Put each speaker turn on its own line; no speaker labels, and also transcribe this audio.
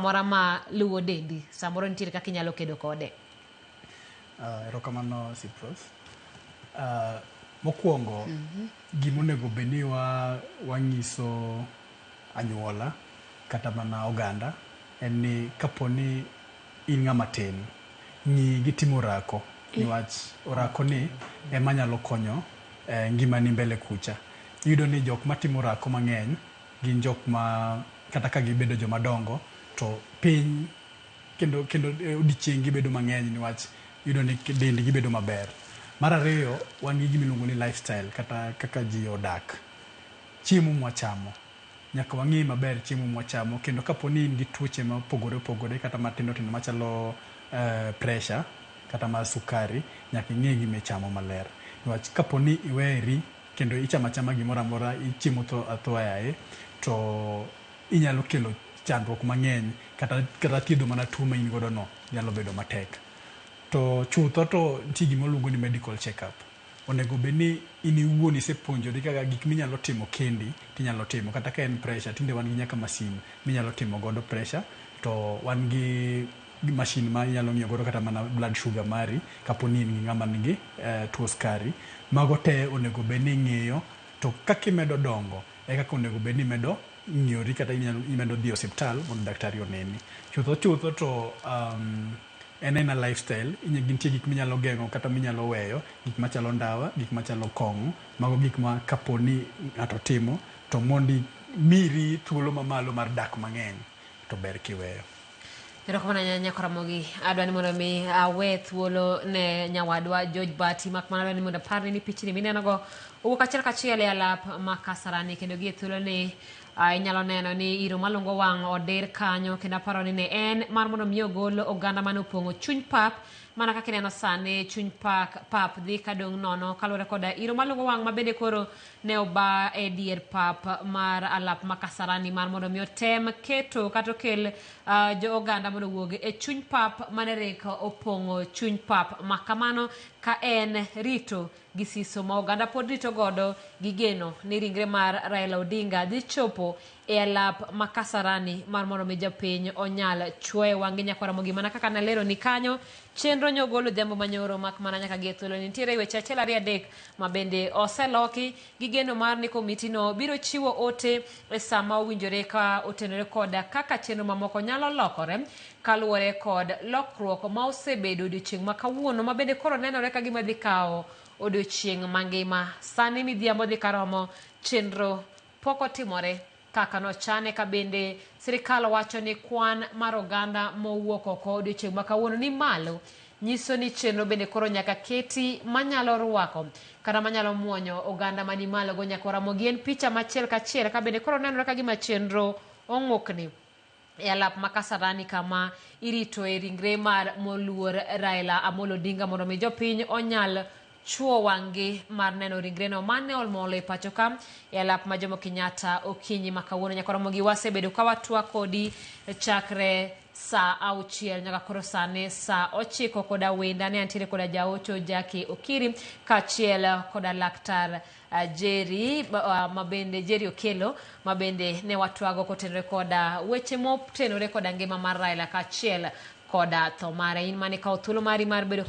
samora ma luwo dendi samoro nitiere kaka inyalo kedo kode.
Erokamano Cyprus. Mokwongo gimonego bedni wanyiso anyuola kata mana oganda en ni kaponi in ng'ama tin ng'i gitimo orako niwach orako ni ema nyalo konyo ngimani mbele kucha. Iyudo ni jok matimo orako mang'eny gin jok ma kata ka gibedo joma dongo to piny kendo odiochieng gibedo mang'eny niwach iyudo ni dendgi bedo maber. Mar ariyo wan gi gimiluongo ni lifestyle kata kaka ji odak. Chiemo mwachamo nyaka wang'i maber chiemo mwachamo kendo kaponi in gi tuoche ma opogore kata matindo machalo pressure kata ma sukari nyaka ing'e gima ichamo maler. Niwach kaponi iweri kendo ichamo achama gimoro amora ichiemo athoyaye to inyalo kelo chandruok mang'eny kata thiedho mana tuo ma in godo no nyalo bedo matek. To chutho to nitie gima luongo ni medical check-up. Onego bedni in iwuon isepuonjori kaka gik minyalo timo kendi tinyalo timo kata ka en pressure tinde wan gi nyaka masin minyalo timo godo pressure to wan gi masin ma inyalo ng'iyo godo kata mana blood sugar mari kaponi in gi ng'ama nigi tuo skari. Mago te onego bedni ing'eyo to kaka imedo dongo kaka onego bedni imedo ng'iyori kata imedo dhi osiptal mondo daktari oneni. Chutho to en lifestyle nitie gik minyalo geng'o kata minyalo weyo, gik machalo ndawa, gik machalo kong'o. Mago gik ma kaponi ng'ato timo to mondi miri thuolo mamalo mar dak mang'eny to ber kiweyo.
Erokamano Nyakoromogi, adwani mondo mi awe thuolo ne nyawadwa George Bati makmana adwani mondo aparni ni pichni minenogo owuok achiel kachiel e alap ma Kasarani kendo gi e thuolo ni inyalo neno ni iro malungo wang' odir kanyo kendo aparo ni ne en mar mondo mi ogol oganda mane opong'o chuny pap mana kaka ineno sani chuny pap dhi kadong' nono kaluwore koda iro malungo wang' ma bende koro ne oba e dier pap mar alap ma Kasarani mar mondo mi otem keto kata okel jo oganda mondo owuog e chuny pap mane reko opong'o chuny pap ma kamano ka en rito gi siso ma oganda pod rito godo gi geno ni ringre mar Raila Odinga dhi chopo e alap ma Kasarani mar mondo mi japiny onyal chwoyo wang'e. Nyakoromogi mana kaka nalero ni kanyo chenro nyogolo jambo manyoro mak mana nyaka gi e thuolo nitiere weche achiel ariyo adek ma bende oseloki gi geno mar ni komiti no biro chiwo ote e sama owinjore ka otenore koda kaka chenro mamoko nyalo lokore kaluwore kod lokruok ma osebedo odiochieng' ma kawuono ma bende koro nenore ka gima dhi kawo odiochieng' mangima. Sani midhiambo dhi karomo chenro pok otimore kaka nochane ka bende sirikal wacho ni kwan mar oganda mowuok oko odiochieng' ma kawuono ni malo nyiso ni chenro bende koro nyaka keti manyalo rwako kata manyalo muonyo oganda mani malo go. Nyakoromogi en picha machiel kachiel ka bende koro nenore ka gima chenro ong'ukni e alap ma Kasarani kama irito e ringre mar moluor Raila Amolo Odinga mondo mi jopiny onyal chuo wang'gi mar neno ringreno mane olmolo e pacho ka e alap ma Jomo Kenyatta okinyi ma kawuono. Nyakoromogi wasebedo ka watwa kodi chakre saa 6 nyaka koro sani saa 9 koda wenda ne antiere koda jaocho Jackie Okiri kachiel koda laktar Jerry mabende Jerry Okelo mabende ne watwago kotenore koda weche motenore koda ngima mar Raila kachiel koda tho mare. In mane ka thuolo mari mar bedo